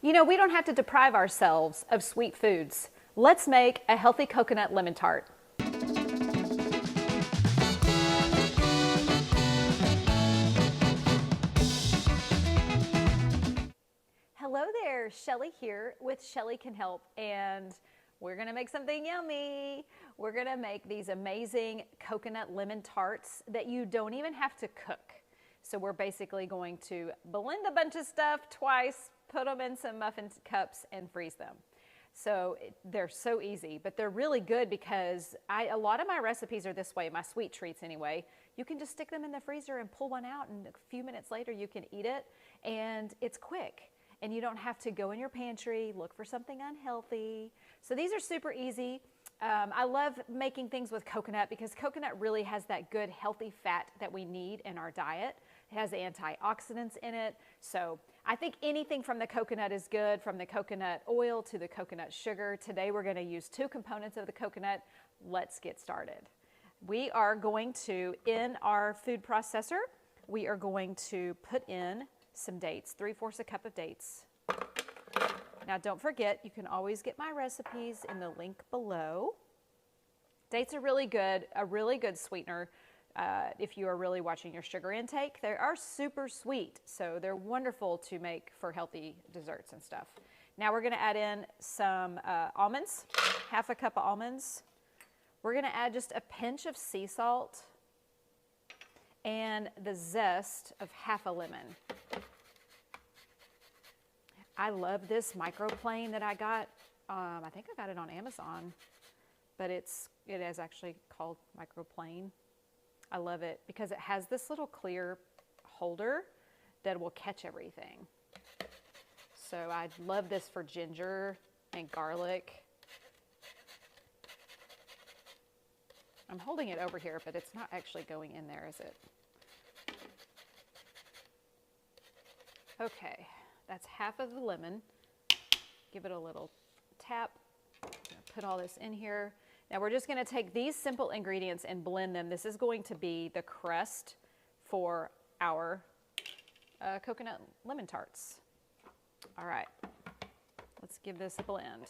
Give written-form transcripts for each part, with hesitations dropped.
You know, we don't have to deprive ourselves of sweet foods. Let's make a healthy coconut lemon tart. Hello there, Shelly here with Shelly Can Help, and we're gonna make something yummy. We're gonna make these amazing coconut lemon tarts that you don't even have to cook. So we're basically going to blend a bunch of stuff twice, put them in some muffin cups and freeze them. So they're so easy, but they're really good because a lot of my recipes are this way, my sweet treats anyway. You can just stick them in the freezer and pull one out, and a few minutes later you can eat it, and it's quick. And you don't have to go in your pantry, look for something unhealthy. So these are super easy. I love making things with coconut because coconut really has that good healthy fat that we need in our diet. It has antioxidants in it. So I think anything from the coconut is good, from the coconut oil to the coconut sugar. Today we're gonna use 2 components of the coconut. Let's get started. We are going to, in our food processor, we are going to put in some dates, 3/4 cup of dates. Now don't forget, you can always get my recipes in the link below. Dates are a really good sweetener if you are really watching your sugar intake. They are super sweet, so they're wonderful to make for healthy desserts and stuff. Now we're gonna add in some almonds, 1/2 cup of almonds. We're gonna add just a pinch of sea salt and the zest of 1/2 lemon. I love this microplane that I got. I think I got it on Amazon, but it is actually called microplane. I love it because it has this little clear holder that will catch everything. So I love this for ginger and garlic. I'm holding it over here, but it's not actually going in there, is it? Okay. That's 1/2 of the lemon. Give it a little tap. Put all this in here. Now we're just gonna take these simple ingredients and blend them. This is going to be the crust for our coconut lemon tarts. All right, let's give this a blend.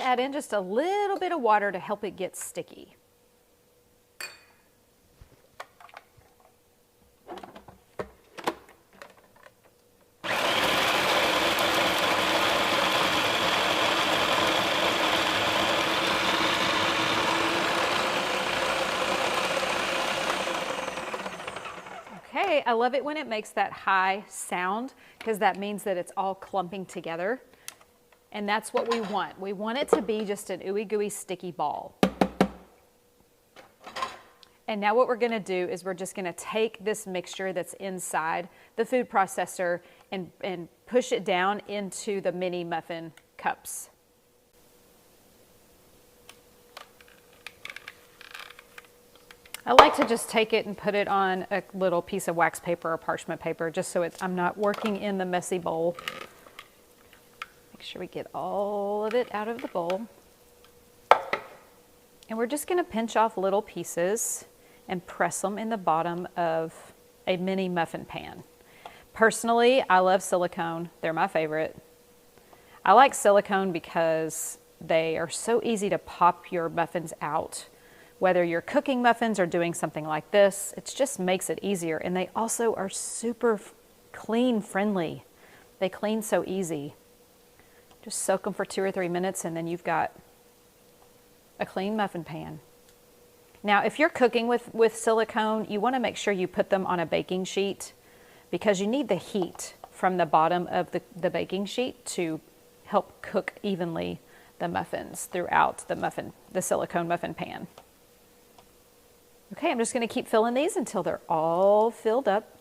Add in just a little bit of water to help it get sticky. Okay, I love it when it makes that high sound because that means that it's all clumping together. And that's what we want. We want it to be just an ooey gooey sticky ball. And now what we're gonna do is we're just gonna take this mixture that's inside the food processor and push it down into the mini muffin cups. I like to just take it and put it on a little piece of wax paper or parchment paper just so I'm not working in the messy bowl. Make sure we get all of it out of the bowl. And we're just gonna pinch off little pieces and press them in the bottom of a mini muffin pan. Personally, I love silicone. They're my favorite. I like silicone because they are so easy to pop your muffins out. Whether you're cooking muffins or doing something like this, it just makes it easier. And they also are super clean friendly. They clean so easy. Just soak them for 2 or 3 minutes and then you've got a clean muffin pan. Now, if you're cooking with silicone, you want to make sure you put them on a baking sheet because you need the heat from the bottom of the baking sheet to help cook evenly the muffins throughout the silicone muffin pan. Okay, I'm just going to keep filling these until they're all filled up.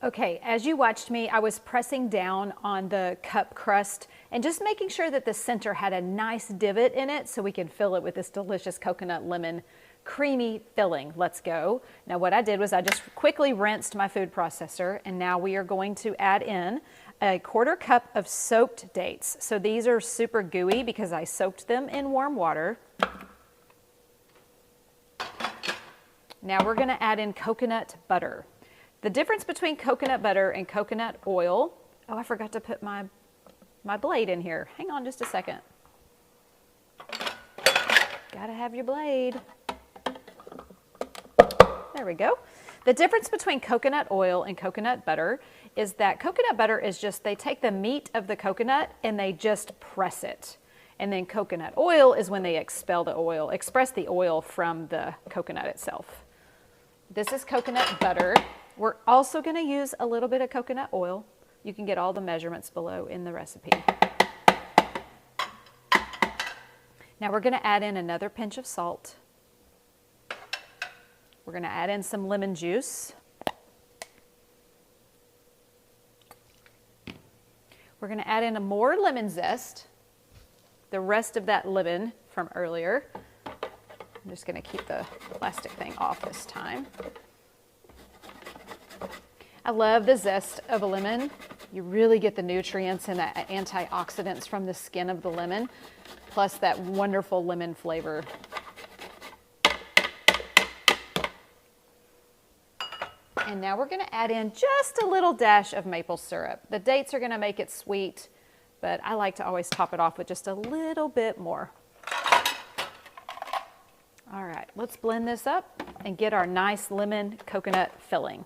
Okay, as you watched me, I was pressing down on the cup crust and just making sure that the center had a nice divot in it so we can fill it with this delicious coconut lemon creamy filling. Let's go. Now what I did was I just quickly rinsed my food processor, and now we are going to add in a 1/4 cup of soaked dates. So these are super gooey because I soaked them in warm water. Now we're going to add in coconut butter. The difference between coconut butter and coconut oil, oh, I forgot to put my blade in here. Hang on just a second. Gotta have your blade. There we go. The difference between coconut oil and coconut butter is that coconut butter is just, they take the meat of the coconut and they just press it. And then coconut oil is when they expel the oil, express the oil from the coconut itself. This is coconut butter. We're also going to use a little bit of coconut oil. You can get all the measurements below in the recipe. Now we're going to add in another pinch of salt. We're going to add in some lemon juice. We're going to add in more lemon zest, the rest of that lemon from earlier. I'm just going to keep the plastic thing off this time. I love the zest of a lemon. You really get the nutrients and the antioxidants from the skin of the lemon, plus that wonderful lemon flavor. And now we're going to add in just a little dash of maple syrup. The dates are going to make it sweet, but I like to always top it off with just a little bit more. All right, let's blend this up and get our nice lemon coconut filling.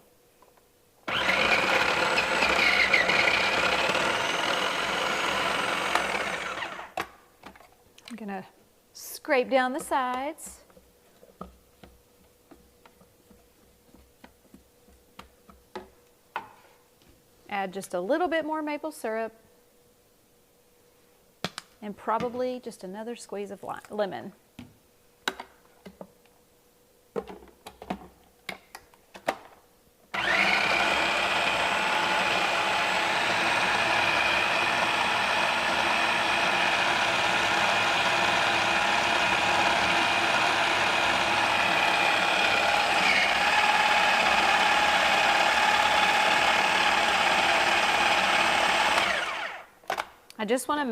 I'm going to scrape down the sides. Add just a little bit more maple syrup and probably just another squeeze of lemon. I just want to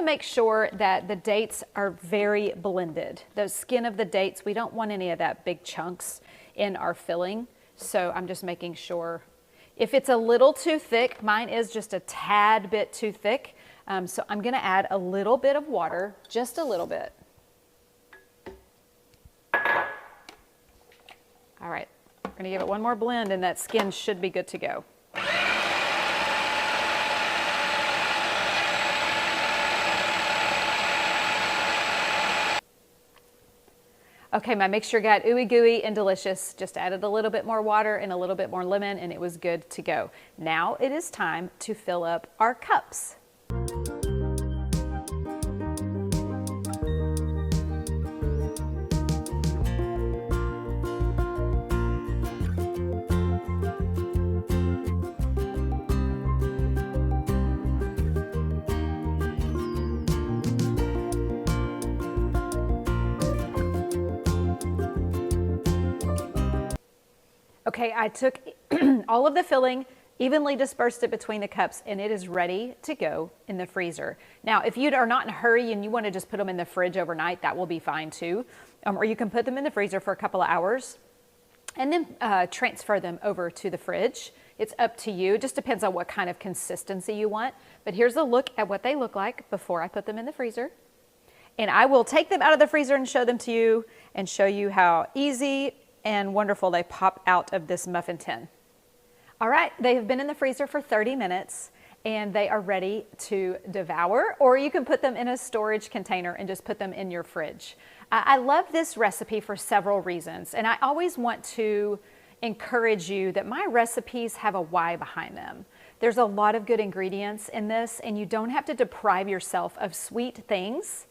make sure that the dates are very blended. The skin of the dates, we don't want any of that big chunks in our filling. So I'm just making sure. If it's a little too thick, mine is just a tad bit too thick. So I'm going to add a little bit of water, just a little bit. All right, I'm going to give it one more blend and that skin should be good to go. Okay, my mixture got ooey gooey and delicious. Just added a little bit more water and a little bit more lemon and it was good to go. Now it is time to fill up our cups. Okay, I took all of the filling, evenly dispersed it between the cups, and it is ready to go in the freezer. Now, if you are not in a hurry and you want to just put them in the fridge overnight, that will be fine too. Or you can put them in the freezer for a couple of hours and then transfer them over to the fridge. It's up to you. It just depends on what kind of consistency you want. But here's a look at what they look like before I put them in the freezer. And I will take them out of the freezer and show them to you and show you how easy and wonderful they pop out of this muffin tin. All right, they have been in the freezer for 30 minutes and they are ready to devour, or you can put them in a storage container and just put them in your fridge. I love this recipe for several reasons, and I always want to encourage you that my recipes have a why behind them. There's a lot of good ingredients in this, and you don't have to deprive yourself of sweet things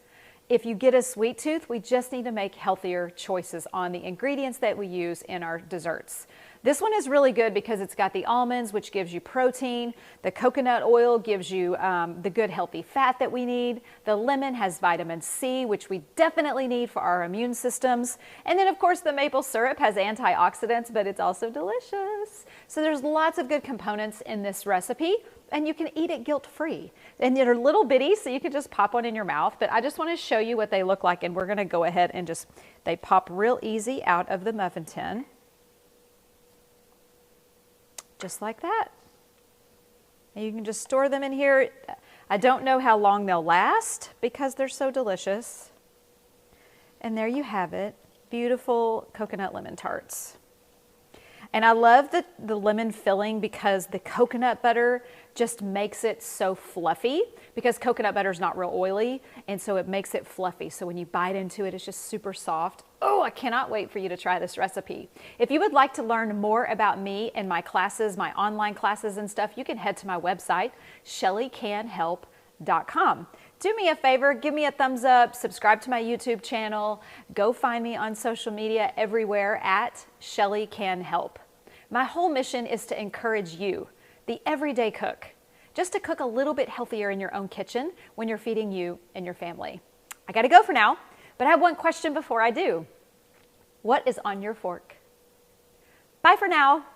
if you get a sweet tooth, we just need to make healthier choices on the ingredients that we use in our desserts. This one is really good because it's got the almonds, which gives you protein. The coconut oil gives you the good healthy fat that we need. The lemon has vitamin C, which we definitely need for our immune systems. And then of course the maple syrup has antioxidants, but it's also delicious. So there's lots of good components in this recipe, and you can eat it guilt-free. And they're little bitty, so you can just pop one in your mouth, but I just want to show you what they look like, and we're going to go ahead and they pop real easy out of the muffin tin. Just like that. And you can just store them in here. I don't know how long they'll last because they're so delicious. And there you have it, beautiful coconut lemon tarts. And I love the lemon filling because the coconut butter just makes it so fluffy, because coconut butter is not real oily, and so it makes it fluffy. So when you bite into it, it's just super soft. Oh, I cannot wait for you to try this recipe. If you would like to learn more about me and my classes, my online classes and stuff, you can head to my website, shellycanhelp.com. Do me a favor, give me a thumbs up, subscribe to my YouTube channel, go find me on social media everywhere at Shelly Can Help. My whole mission is to encourage you, the everyday cook, just to cook a little bit healthier in your own kitchen when you're feeding you and your family. I gotta go for now, but I have one question before I do. What is on your fork? Bye for now.